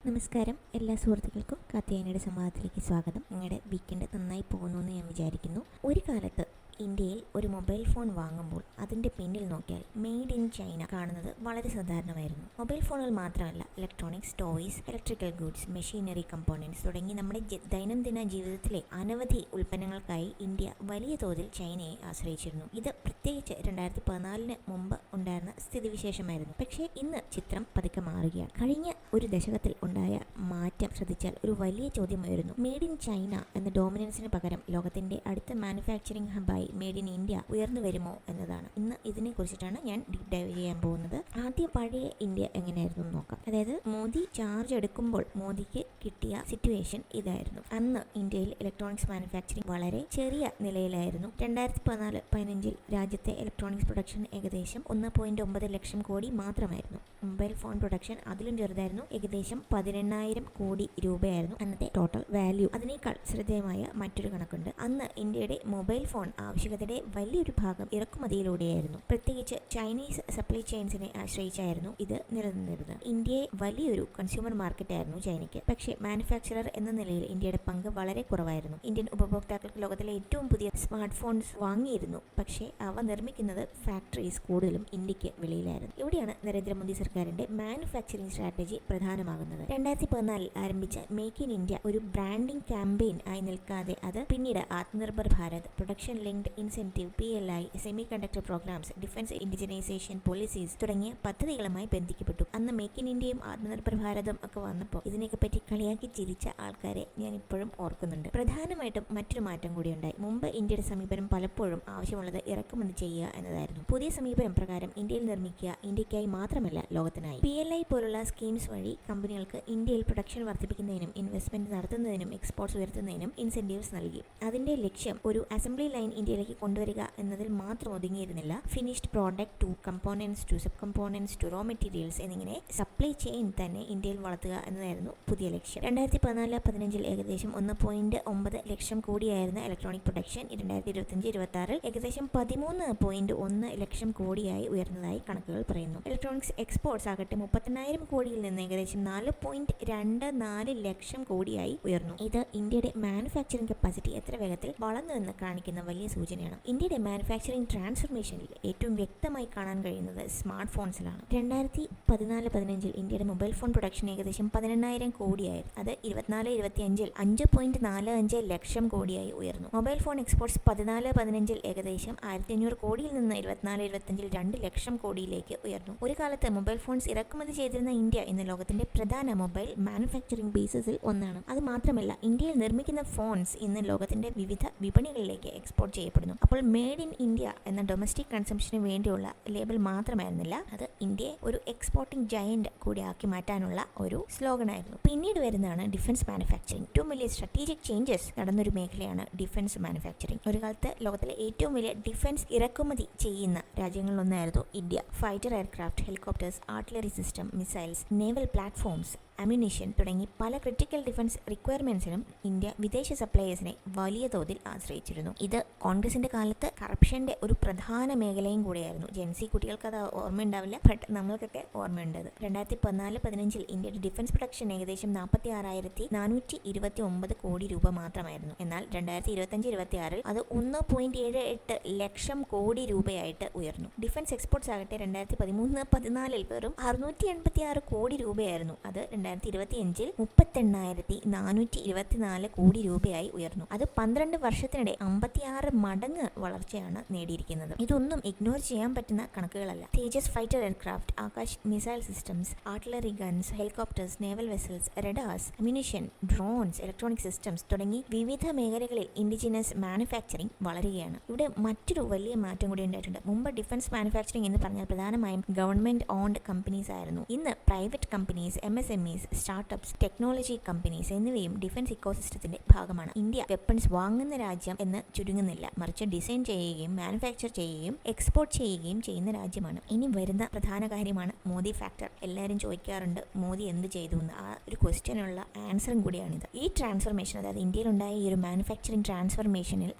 നമസ്കാരം, എല്ലാ സുഹൃത്തുക്കൾക്കും കാത്തിയാനിയുടെ സംവാദത്തിലേക്ക് സ്വാഗതം. നിങ്ങളുടെ വീക്കെൻഡ് നന്നായി പോകുന്നു എന്ന് ഞാൻ വിചാരിക്കുന്നു. ഒരു കാലത്ത് ഇന്ത്യയിൽ ഒരു മൊബൈൽ ഫോൺ വാങ്ങുമ്പോൾ അതിൻ്റെ പിന്നിൽ നോക്കിയാൽ മെയ്ഡ് ഇൻ ചൈന കാണുന്നത് വളരെ സാധാരണമായിരുന്നു. മൊബൈൽ ഫോണുകൾ മാത്രമല്ല, electronics, toys, electrical goods, machinery components തുടങ്ങി നമ്മുടെ ദൈനംദിന ജീവിതത്തിലെ അനവധി ഉൽപ്പന്നങ്ങൾക്കായി ഇന്ത്യ വലിയ തോതിൽ ചൈനയെ ആശ്രയിച്ചിരുന്നു. ഇത് പ്രത്യേകിച്ച് 2014 മുമ്പ് ഉണ്ടായിരുന്ന സ്ഥിതിവിശേഷമായിരുന്നു. പക്ഷേ ഇന്ന് ചിത്രം പതുക്കെ മാറുകയാണ്. കഴിഞ്ഞ ഒരു ദശകത്തിൽ ഉണ്ടായ മാറ്റം ശ്രദ്ധിച്ചാൽ ഒരു വലിയ ചോദ്യമായിരുന്നു, മെയ്ഡ് ഇൻ ചൈന എന്ന ഡോമിനൻസിന് പകരം ലോകത്തിന്റെ അടുത്ത മാനുഫാക്ചറിംഗ് ഹബായി മെയ്ഡ് ഇൻ ഇന്ത്യ ഉയർന്നു വരുമോ എന്നതാണ്. ഇന്ന് ഇതിനെ കുറിച്ചിട്ടാണ് ഞാൻ ഡീപ് ഡൈവ് ചെയ്യാൻ പോകുന്നത്. ആദ്യം പഴയ ഇന്ത്യ എങ്ങനെയായിരുന്നു എന്ന് നോക്കാം. അതായത് മോദി ചാർജ് എടുക്കുമ്പോൾ മോദിക്ക് കിട്ടിയ സിറ്റുവേഷൻ ഇതായിരുന്നു. അന്ന് ഇന്ത്യയിൽ ഇലക്ട്രോണിക്സ് മാനുഫാക്ചറിംഗ് വളരെ ചെറിയ നിലയിലായിരുന്നു. 2014-15 രാജ്യത്തെ ഇലക്ട്രോണിക്സ് പ്രൊഡക്ഷൻ ഏകദേശം 1.9 ലക്ഷം കോടി മാത്രമായിരുന്നു. മൊബൈൽ ഫോൺ പ്രൊഡക്ഷൻ അതിലും ചെറുതായിരുന്നു. ഏകദേശം 18,000 കോടി രൂപയായിരുന്നു അന്നത്തെ ടോട്ടൽ വാല്യൂ. അതിനേക്കാൾ ശ്രദ്ധേയമായ മറ്റൊരു കണക്കുണ്ട്. അന്ന് ഇന്ത്യയുടെ മൊബൈൽ ഫോൺ ആവശ്യകതയുടെ വലിയൊരു ഭാഗം ഇറക്കുമതിയിലൂടെയായിരുന്നു. പ്രത്യേകിച്ച് ചൈനീസ് സപ്ലൈ ചെയിൻസിനെ ആശ്രയിച്ചായിരുന്നു ഇത് നിലനിന്നിരുന്നത്. ഇന്ത്യയെ വലിയൊരു കൺസ്യൂമർ മാർക്കറ്റ് ആയിരുന്നു ചൈനയ്ക്ക്. പക്ഷേ മാനുഫാക്ചറർ എന്ന നിലയിൽ ഇന്ത്യയുടെ പങ്ക് വളരെ കുറവായിരുന്നു. ഇന്ത്യൻ ഉപഭോക്താക്കൾക്ക് ലോകത്തിലെ ഏറ്റവും പുതിയ സ്മാർട്ട് ഫോൺസ് വാങ്ങിയിരുന്നു. പക്ഷേ അവ നിർമ്മിക്കുന്നത് ഫാക്ടറീസ് കൂടുതലും ഇന്ത്യക്ക് വെളിയിലായിരുന്നു. ഇവിടെയാണ് നരേന്ദ്രമോദി സർക്കാരിന്റെ മാനുഫാക്ചറിംഗ് സ്ട്രാറ്റജി പ്രധാനമാകുന്നത്. 2014 ആരംഭിച്ച മേക്ക് ഇൻ ഇന്ത്യ ഒരു ബ്രാൻഡിംഗ് ക്യാമ്പയിൻ ആയി നിൽക്കാതെ അത് പിന്നീട് Atmanirbhar Bharat, production linked incentive PLI, semiconductor programmes, defence indigenisation policies തുടങ്ങിയ പദ്ധതികളുമായി ബന്ധിക്കപ്പെട്ടു. അന്ന് മേക്ക് ഇൻ ഇന്ത്യയും ആത്മനിർഭർ ഭാരതും ഒക്കെ വന്നപ്പോൾ ഇതിനെയൊക്കെ പറ്റി കളിയാക്കി ചിരിച്ച ആൾക്കാരെ ഞാൻ ഇപ്പോഴും ഓർക്കുന്നുണ്ട്. പ്രധാനമായിട്ടും മറ്റൊരു മാറ്റം കൂടി ഉണ്ടായി. മുമ്പ് ഇന്ത്യയുടെ സമീപനം പലപ്പോഴും ആവശ്യമുള്ളത് ഇറക്കുമതി ചെയ്യുക എന്നതായിരുന്നു. പുതിയ സമീപനം പ്രകാരം ഇന്ത്യയിൽ നിർമ്മിക്കുക, ഇന്ത്യക്കായി മാത്രമല്ല ലോകത്തിനായി. PLI പോലുള്ള സ്കീംസ് വഴി കമ്പനികൾക്ക് ഇന്ത്യയിൽ പ്രൊഡക്ഷൻ വർദ്ധിപ്പിക്കുന്നതിനും ഇൻവെസ്റ്റ്മെന്റ് നടത്തുന്നതിനും എക്സ്പോർട്ട്സ് ഉയർത്തുന്നതിനും ഇൻസെന്റീവ്സ് നൽകി. അതിന്റെ ലക്ഷ്യം ഒരു അസംബ്ലി ലൈൻ ഇന്ത്യയിലേക്ക് കൊണ്ടുവരിക എന്നതിൽ മാത്രം ഒതുങ്ങിയിരുന്നില്ല. Finished product to components to subcomponents to raw materials എന്നിങ്ങനെ സപ്ലൈ ചെയിൻ തന്നെ ഇന്ത്യയിൽ വളർത്തുക എന്നതായിരുന്നു പുതിയ ലക്ഷ്യം. 2014-15 ഏകദേശം 1.9 ലക്ഷം കോടിയായിരുന്ന ഇലക്ട്രോണിക് പ്രൊഡക്ഷൻ 2025-26 ഏകദേശം 13.1 ലക്ഷം കോടിയായി ഉയർന്നതായി കണക്കുകൾ പറയുന്നു. ഇലക്ട്രോണിക്സ് എക്സ്പോർട്ട്സ് ആകട്ടെ 38,000 കോടിയിൽ നിന്ന് ഏകദേശം 4.24 ലക്ഷം കോടിയായി ഉയർന്നു. ഇത് ഇന്ത്യയുടെ മാനുഫാക്ചറിംഗ് കപ്പാസിറ്റി എത്ര വേഗത്തിൽ വളർന്നു എന്ന് കാണിക്കുന്ന വലിയ സൂചനയാണ്. ഇന്ത്യയുടെ മാനുഫാക്ചറിംഗ് ട്രാൻസ്ഫർമേഷനിൽ ഏറ്റവും വ്യക്തമായി കാണാൻ കഴിയുന്നത് സ്മാർട്ട് ഫോൺസിലാണ്. 2014-15 ഇന്ത്യയുടെ മൊബൈൽ ഫോൺ പ്രൊഡക്ഷൻ ഏകദേശം 18,000 കോടിയായിരുന്നു. അത് 24-25 5.45 ലക്ഷം കോടിയായി ഉയർന്നു. മൊബൈൽ ഫോൺ എക്സ്പോർട്ട്സ് 14-15 ഏകദേശം 1,500 കോടിയിൽ നിന്ന് 24-25 2 ലക്ഷം കോടിയിലേക്ക് ഉയർന്നു. ഒരു കാലത്ത് മൊബൈൽ ഫോൺസ് ഇറക്കുമതി ചെയ്തിരുന്ന ഇന്ത്യ ഇന്ന് ലോകത്തിന്റെ പ്രധാന മൊബൈൽ മാനുഫാക്ചറിംഗ് ബേസിസിൽ ഒന്നാണ്. അത് മാത്രമല്ല, ഇന്ത്യയിൽ നിർമ്മിക്കുന്ന ഫോൺസ് ഇന്ന് ലോകത്തിന്റെ വിവിധ വിപണികളിലേക്ക് എക്സ്പോർട്ട് ചെയ്യപ്പെടുന്നു. അപ്പോൾ മെയ്ഡ് ഇൻ ഇന്ത്യ എന്ന ഡൊമസ്റ്റിക് കൺസംഷന് വേണ്ടിയുള്ള ലേബൽ മാത്രമായിരുന്നില്ല, അത് ഇന്ത്യയെ ഒരു എക്സ്പോർട്ടിംഗ് ജയന്റ് കൂടി ആക്കി മാറ്റാനുള്ള ഒരു സ്ലോഗനായിരുന്നു. പിന്നീട് വരുന്നതാണ് ഡിഫൻസ് മാനുഫാക്ചറിംഗ്. ഏറ്റവും വലിയ സ്ട്രാറ്റജിക് ചേഞ്ചസ് നടന്നൊരു മേഖലയാണ് ഡിഫൻസ് മാനുഫാക്ചറിംഗ്. ഒരു കാലത്ത് ലോകത്തിലെ ഏറ്റവും വലിയ ഡിഫൻസ് ഇറക്കുമതി ചെയ്യുന്ന രാജ്യങ്ങളിലൊന്നായിരുന്നു India. Fighter aircraft, helicopters, artillery system, missiles, naval platforms, ammunition തുടങ്ങി പല ക്രിട്ടിക്കൽ ഡിഫൻസ് റിക്വയർമെന്റ്സിനും ഇന്ത്യ വിദേശ സപ്ലയേഴ്സിനെ വലിയ തോതിൽ ആശ്രയിച്ചിരുന്നു. ഇത് കോൺഗ്രസിന്റെ കാലത്ത് കറപ്ഷന്റെ ഒരു പ്രധാന മേഖലയും കൂടിയായിരുന്നു. ജെൻസി കുട്ടികൾക്ക് അത് ഓർമ്മയുണ്ടാവില്ല, ബട്ട് നമ്മൾക്കൊക്കെ ഓർമ്മയുണ്ടത്. 2014-15 ഇന്ത്യയുടെ ഡിഫൻസ് പ്രൊഡക്ഷൻ ഏകദേശം 46,429 കോടി രൂപ മാത്രമായിരുന്നു. എന്നാൽ 2025-26 അത് 1.78 ലക്ഷം കോടി രൂപയായിട്ട് ഉയർന്നു. ഡിഫൻസ് എക്സ്പോർട്ട്സ് ആകട്ടെ 2013-14 വെറും 686 കോടി രൂപയായിരുന്നു. അത് 2025 38,424 കോടി രൂപയായി ഉയർന്നു. അത് 12 വർഷത്തിനിടെ 56 മടങ്ങ് വളർച്ചയാണ് നേടിയിരിക്കുന്നത്. ഇതൊന്നും ഇഗ്നോർ ചെയ്യാൻ പറ്റുന്ന കണക്കുകളല്ല. Tejas fighter aircraft, Akash missile systems, artillery guns, helicopters, naval vessels, radars, ammunition, drones, electronic systems തുടങ്ങി വിവിധ മേഖലകളിൽ ഇൻഡിജിനസ് മാനുഫാക്ചറിംഗ് വളരുകയാണ്. ഇവിടെ മറ്റൊരു വലിയ മാറ്റം കൂടി ഉണ്ടായിട്ടുണ്ട്. മുമ്പ് ഡിഫൻസ് മാനുഫാക്ചറിംഗ് എന്ന് പറഞ്ഞാൽ പ്രധാനമായും ഗവൺമെന്റ് ഓൺഡ് കമ്പനീസ് ആയിരുന്നു. ഇന്ന് private companies, MSMEs, startups, technology companies എന്നിവയും ഡിഫൻസ് ഇക്കോസിസ്റ്റത്തിന്റെ ഭാഗമാണ്. ഇന്ത്യ വെപ്പൺസ് വാങ്ങുന്ന രാജ്യം എന്ന് ചുരുങ്ങുന്നില്ല, മറിച്ച് ഡിസൈൻ ചെയ്യുകയും മാനുഫാക്ചർ ചെയ്യുകയും എക്സ്പോർട്ട് ചെയ്യുകയും ചെയ്യുന്ന രാജ്യമാണ്. ഇനി വരുന്ന പ്രധാന കാര്യമാണ് മോദി ഫാക്ടർ. എല്ലാവരും ചോദിക്കാറുണ്ട് മോദി എന്ത് ചെയ്തു എന്ന്. ആ ഒരു ക്വസ്റ്റ്യനുള്ള ആൻസറും കൂടിയാണിത്. ഈ ട്രാൻസ്ഫർമേഷൻ, അതായത് ഇന്ത്യയിലുണ്ടായ ഈ ഒരു മാനുഫാക്ചറിംഗ് ട്രാൻസ്ഫർമേഷനിൽ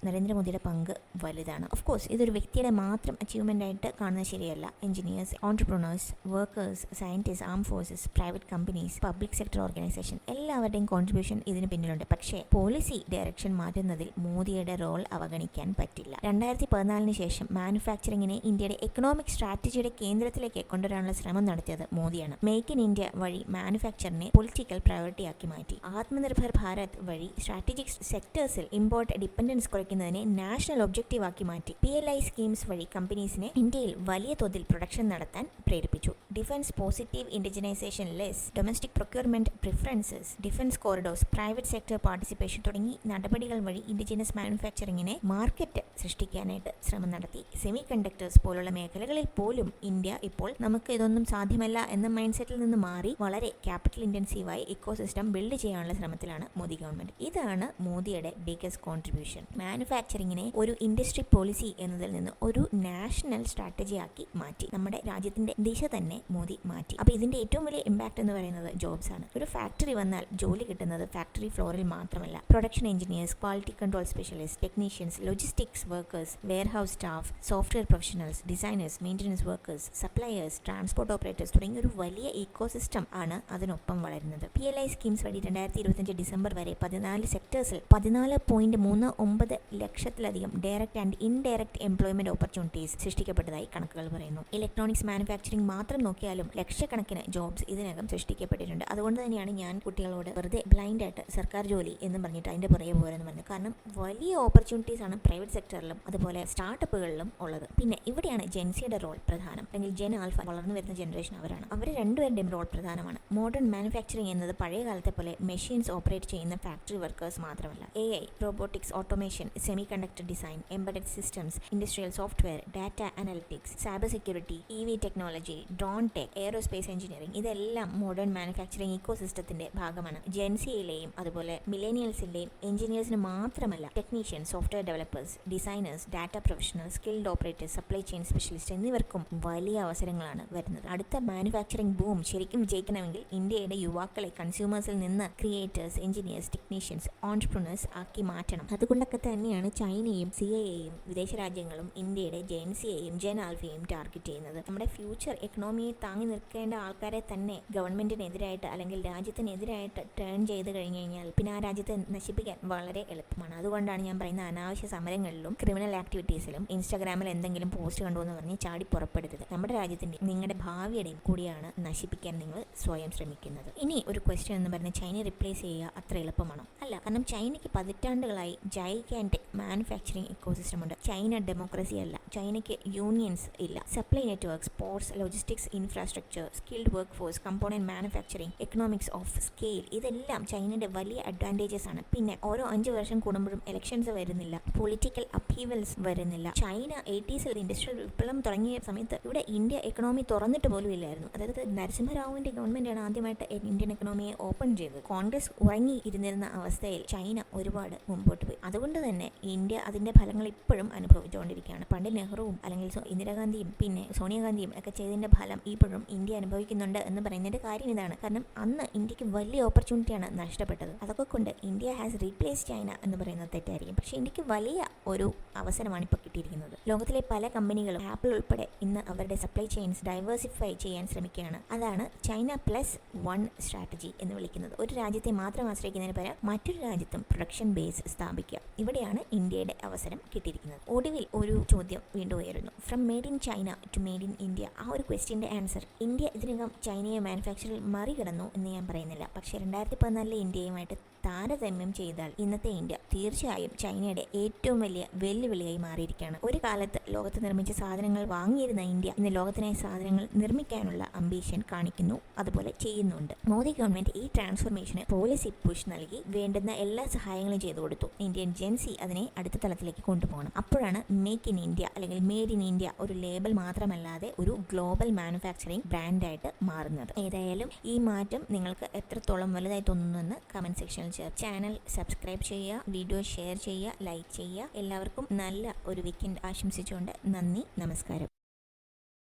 നരേന്ദ്രമോദിയുടെ പങ്ക് വലുതാണ്. ഓഫ് കോഴ്സ് ഇതൊരു വ്യക്തിയുടെ മാത്രം അച്ചീവ്മെന്റ് ആയിട്ട് കാണുന്നത് ശരിയല്ല. Engineers, entrepreneurs, workers, scientist, arm forces, private companies, public sector organisation എല്ലാവരുടെയും കോൺട്രിബ്യൂഷൻ ഇതിന് പിന്നിലുണ്ട്. പക്ഷേ പോളിസി ഡയറക്ഷൻ മാറ്റുന്നതിൽ മോദിയുടെ റോൾ അവഗണിക്കാൻ പറ്റില്ല. 2014 ശേഷം മാനുഫാക്ചറിങ്ങിനെ ഇന്ത്യയുടെ എക്കണോമിക് സ്ട്രാറ്റജിയുടെ കേന്ദ്രത്തിലേക്ക് കൊണ്ടുവരാനുള്ള ശ്രമം നടത്തിയത് മോദിയാണ്. മേക്ക് ഇൻ ഇന്ത്യ വഴി മാനുഫാക്ചറിനെ പൊളിറ്റിക്കൽ പ്രയോറിറ്റിയാക്കി മാറ്റി. ആത്മനിർഭർ ഭാരത് വഴി സ്ട്രാറ്റജിക് സെക്ടേഴ്സിൽ ഇമ്പോർട്ട് ഡിപ്പെൻഡൻസ് കുറയ്ക്കുന്നതിനെ നാഷണൽ ഒബ്ജക്റ്റീവ് ആക്കി മാറ്റി. PLI സ്കീംസ് വഴി കമ്പനീസിനെ ഇന്ത്യയിൽ വലിയ തോതിൽ പ്രൊഡക്ഷൻ നടത്താൻ പ്രേരിപ്പിച്ചു. Defence positive ഇൻഡിജിനൈസേഷൻ less, domestic procurement preferences, defence corridors, private sector participation തുടങ്ങി നടപടികൾ വഴി ഇൻഡിജിനസ് മാനുഫാക്ചറിങ്ങിനെ മാർക്കറ്റ് സൃഷ്ടിക്കാനായിട്ട് ശ്രമം നടത്തി. സെമി കണ്ടക്ടേഴ്സ് പോലുള്ള മേഖലകളിൽ പോലും ഇന്ത്യ ഇപ്പോൾ നമുക്ക് ഇതൊന്നും സാധ്യമല്ല എന്ന മൈൻഡ് സെറ്റിൽ നിന്ന് മാറി വളരെ ക്യാപിറ്റൽ ഇൻറ്റൻസീവായി ഇക്കോസിസ്റ്റം ബിൽഡ് ചെയ്യാനുള്ള ശ്രമത്തിലാണ് മോദി ഗവൺമെന്റ്. ഇതാണ് മോദിയുടെ ബിഗസ്റ്റ് കോൺട്രിബ്യൂഷൻ. മാനുഫാക്ചറിങ്ങിനെ ഒരു ഇൻഡസ്ട്രി പോളിസി എന്നതിൽ നിന്ന് ഒരു നാഷണൽ സ്ട്രാറ്റജി ആക്കി മാറ്റി. നമ്മുടെ രാജ്യത്തിന്റെ ദിശ തന്നെ മോദി മാറ്റി. അപ്പോൾ ഇതിന്റെ ഏറ്റവും വലിയ ഇമ്പാക്ട് എന്ന് പറയുന്നത് ജോബ്സ് ആണ്. ഒരു ഫാക്ടറി വന്നാൽ ജോലി കിട്ടുന്നത് ഫാക്ടറി ഫ്ലോറിൽ മാത്രമല്ല. Production engineers, quality control specialist, technicians, logistics workers, warehouse staff, software professionals, designers, maintenance workers, suppliers, transport operators തുടങ്ങിയ ഒരു വലിയ ഇക്കോസിസ്റ്റം ആണ് അതിനൊപ്പം വളരുന്നത്. PLI സ്കീംസ് വഴി 2025 ഡിസംബർ വരെ 14 സെക്ടേഴ്സിൽ 14.39 ലക്ഷത്തിലധികം direct and indirect employment opportunities സൃഷ്ടിക്കപ്പെട്ടതായി കണക്കുകൾ പറയുന്നു. ഇലക്ട്രോണിക്സ് മാനുഫാക്ചറിംഗ് മാത്രം നോക്കിയാലും ലക്ഷക്കണക്കിന് ജോബ്സ് ഇതിനകം സൃഷ്ടിക്കപ്പെട്ടിട്ടുണ്ട്. അതുകൊണ്ട് തന്നെയാണ് ഞാൻ കുട്ടികളോട് വെറുതെ ബ്ലൈൻഡ് ആയിട്ട് സർക്കാർ ജോലി എന്ന് പറഞ്ഞിട്ട് അതിന്റെ പുറകെ പോരെന്ന് പറഞ്ഞു. കാരണം വലിയ ഓപ്പർച്യൂണിറ്റീസ് ആണ് പ്രൈവറ്റ് സെക്ടറിലും അതുപോലെ സ്റ്റാർട്ടപ്പുകളിലും ഉള്ളത്. പിന്നെ ഇവിടെയാണ് ജെൻസിയുടെ റോൾ പ്രധാനം. അല്ലെങ്കിൽ ജെൻ ആൽഫ, വളർന്നു വരുന്ന ജനറേഷൻ അവരാണ്. അവർ രണ്ടുപേരുടെയും റോൾ പ്രധാനമാണ്. മോഡേൺ മാനുഫാക്ചറിംഗ് എന്നത് പഴയ കാലത്തെ പോലെ മെഷീൻസ് ഓപ്പറേറ്റ് ചെയ്യുന്ന ഫാക്ടറി വർക്കേഴ്സ് മാത്രമല്ല. AI, robotics, automation, semi conductor design, embedded systems, industrial software, data analytics, cyber security, EV technology, drone tech, aerospace engineering ഇതെല്ലാം മോഡേൺ മാനുഫാക്ചറിംഗ് ഇക്കോസിസ്റ്റത്തിന്റെ ഭാഗമാണ്. ജെൻസിയിലെയും അതുപോലെ മില്ലേനിയൽസിന്റെയും എഞ്ചിനീയേഴ്സിന് മാത്രമല്ല, technician, software developers, designers, data professionals, skilled operators, supply chain specialist എന്നിവർക്കും വലിയ അവസരങ്ങളാണ് വരുന്നത്. അടുത്ത manufacturing boom ശരിക്കും വിജയിക്കണമെങ്കിൽ ഇന്ത്യയുടെ യുവാക്കളെ കൺസ്യൂമേഴ്സിൽ നിന്ന് ക്രിയേറ്റേഴ്സ്, എഞ്ചിനീയേഴ്സ്, ടെക്നീഷ്യൻസ്, ഓൺട്രപ്രണേഴ്സ് ആക്കി മാറ്റണം. അതുകൊണ്ടൊക്കെ തന്നെയാണ് ചൈനയും CIAയും വിദേശ രാജ്യങ്ങളും ഇന്ത്യയുടെ ജെൻസിയെയും ജെൻ ആൽഫയെയും ടാർഗറ്റ് ചെയ്യുന്നത്. നമ്മുടെ ഫ്യൂച്ചർ എക്കണോമിയെ താങ്ങി നിൽക്കേണ്ട ആൾക്കാരെ തന്നെ ഗവൺമെന്റിനെതിരായിട്ട് അല്ലെങ്കിൽ രാജ്യത്തിനെതിരായിട്ട് ടേൺ ചെയ്ത് കഴിഞ്ഞു കഴിഞ്ഞാൽ പിന്നെ ആ രാജ്യത്തെ നശിപ്പിക്കാൻ വളരെ എളുപ്പമാണ്. അതുകൊണ്ടാണ് ഞാൻ പറയുന്ന അനാവശ്യ സമരങ്ങളിലും ക്രിമിനൽ ആക്ടിവിറ്റീസിലും ഇൻസ്റ്റാഗ്രാമിൽ എന്തെങ്കിലും പോസ്റ്റ് കണ്ടു എന്ന് പറഞ്ഞ് ചാടി പുറപ്പെടുത്തത്. നമ്മുടെ രാജ്യത്തിന്റെ നിങ്ങളുടെ ഭാവിയുടെയും കൂടിയാണ് നശിപ്പിക്കാൻ നിങ്ങൾ സ്വയം ശ്രമിക്കുന്നത്. ഇനി ഒരു ക്വസ്റ്റ്യൻ എന്ന് പറഞ്ഞാൽ ചൈനയെ റിപ്ലേസ് ചെയ്യുക അത്ര എളുപ്പമാണോ? അല്ല. കാരണം ചൈനയ്ക്ക് പതിറ്റാണ്ടുകളായി ജൈഗാന്റിക് മാനുഫാക്ചറിംഗ് ഇക്കോസിസ്റ്റം ഉണ്ട്. ചൈന ഡെമോക്രസി അല്ല. ചൈനയ്ക്ക് യൂണിയൻസ് ഇല്ല. Supply network, ports, logistics infrastructure, skilled work force, component manufacturing, economics of scale ഇതെല്ലാം ചൈനയുടെ വലിയ അഡ്വാൻറ്റേജസ് ആണ്. പിന്നെ ഓരോ 5 വർഷം കൂടുമ്പോഴും ഇലക്ഷൻസ് വരുന്നില്ല, പൊളിറ്റിക്കൽ അപ്പീവൽസ് വരുന്നില്ല. ചൈന 80s ഇൻഡസ്ട്രിയൽ വിപ്ലവം തുടങ്ങിയ സമയത്ത് ഇവിടെ ഇന്ത്യ എക്കണോമി തുറന്നിട്ട് പോലും ഇല്ലായിരുന്നു. അതായത് നരസിംഹറാവുവിന്റെ ഗവൺമെന്റാണ് ആദ്യമായിട്ട് ഇന്ത്യൻ എക്കണോമിയെ ഓപ്പൺ ചെയ്തത്. കോൺഗ്രസ് ഉറങ്ങി ഇരുന്നിരുന്ന അവസ്ഥയിൽ ചൈന ഒരുപാട് മുമ്പോട്ട് പോയി. അതുകൊണ്ട് തന്നെ ഇന്ത്യ അതിന്റെ ഫലങ്ങൾ ഇപ്പോഴും അനുഭവിച്ചുകൊണ്ടിരിക്കുകയാണ്. പണ്ട് നെഹ്റുവും അല്ലെങ്കിൽ ഇന്ദിരാഗാന്ധിയും പിന്നെ സോണിയാഗാന്ധിയും ഒക്കെ ചെയ്തതിന്റെ ഫലം ഇപ്പോഴും ഇന്ത്യ അനുഭവിക്കുന്നുണ്ട് എന്ന് പറയുന്നതിന്റെ കാര്യം ഇതാണ്. കാരണം അന്ന് ഇന്ത്യക്ക് വലിയ ഓപ്പർച്യൂണിറ്റിയാണ് നഷ്ടപ്പെട്ടത്. അതൊക്കെ കൊണ്ട് ഇന്ത്യ ഹാസ് റീപ്ലേസ് ചൈന എന്ന് പറയുന്നത് തെറ്റായിരിക്കും. പക്ഷേ ഇന്ത്യക്ക് വലിയ ഒരു അവസരമാണ് ഇപ്പോൾ കിട്ടിയിരിക്കുന്നത്. ലോകത്തിലെ പല കമ്പനികളും ആപ്പിൾ ഉൾപ്പെടെ ഇന്ന് അവരുടെ സപ്ലൈ ചെയിൻസ് ഡൈവേഴ്സിഫൈ ചെയ്യാൻ ശ്രമിക്കുകയാണ്. അതാണ് ചൈന +1 സ്ട്രാറ്റജി എന്ന് വിളിക്കുന്നത്. ഒരു രാജ്യത്തെ മാത്രം ആശ്രയിക്കുന്നതിന് പകരം മറ്റൊരു രാജ്യത്തും പ്രൊഡക്ഷൻ ബേസ് സ്ഥാപിക്കുക. ഇവിടെയാണ് ഇന്ത്യയുടെ അവസരം കിട്ടിയിരിക്കുന്നത്. ഒടുവിൽ ഒരു ചോദ്യം വീണ്ടും ഉയരുന്നു. From made in China to made in India. ആ ഒരു ക്വസ്റ്റ്യൻ്റെ ആൻസർ ഇന്ത്യ ഇതിനകം ചൈനയെ മാനുഫാക്ചറിൽ മറികടന്നു എന്ന് ഞാൻ പറയുന്നില്ല. പക്ഷേ 2014 ഇന്ത്യയുമായിട്ട് താരതമ്യം ചെയ്താൽ ഇന്നത്തെ ഇന്ത്യ തീർച്ചയായും ചൈനയുടെ ഏറ്റവും വലിയ വെല്ലുവിളിയായി മാറിയിരിക്കുകയാണ്. ഒരു കാലത്ത് ലോകത്ത് നിർമ്മിച്ച സാധനങ്ങൾ വാങ്ങിയിരുന്ന ഇന്ത്യ ഇന്ന് ലോകത്തിനായി സാധനങ്ങൾ നിർമ്മിക്കാനുള്ള അംബീഷൻ കാണിക്കുന്നു, അതുപോലെ ചെയ്യുന്നുണ്ട്. മോദി ഗവൺമെന്റ് ഈ ട്രാൻസ്ഫോർമേഷന് പോളിസി പുഷ് നൽകി വേണ്ടുന്ന എല്ലാ സഹായങ്ങളും ചെയ്തു കൊടുത്തു. ഇന്ത്യൻ ജെൻസി അതിനെ അടുത്ത തലത്തിലേക്ക് കൊണ്ടുപോകണം. അപ്പോഴാണ് മേക്ക് ഇൻ ഇന്ത്യ അല്ലെങ്കിൽ മെയ്ഡ് ഇൻ ഇന്ത്യ ഒരു ലേബൽ മാത്രമല്ലാതെ ഒരു ഗ്ലോബൽ മാനുഫാക്ചറിംഗ് ബ്രാൻഡായിട്ട് മാറുന്നത്. ഏതായാലും ഈ മാറ്റം നിങ്ങൾക്ക് എത്രത്തോളം വലുതായി തോന്നുന്നുവെന്ന് കമന്റ് സെക്ഷനിൽ ചാനൽ സബ്സ്ക്രൈബ് ചെയ്യുക, വീഡിയോ ഷെയർ ചെയ്യുക, ലൈക്ക് ചെയ്യുക. എല്ലാവർക്കും നല്ല ഒരു വീക്കെൻഡ് ആശംസിച്ചുകൊണ്ട് നന്ദി, നമസ്കാരം.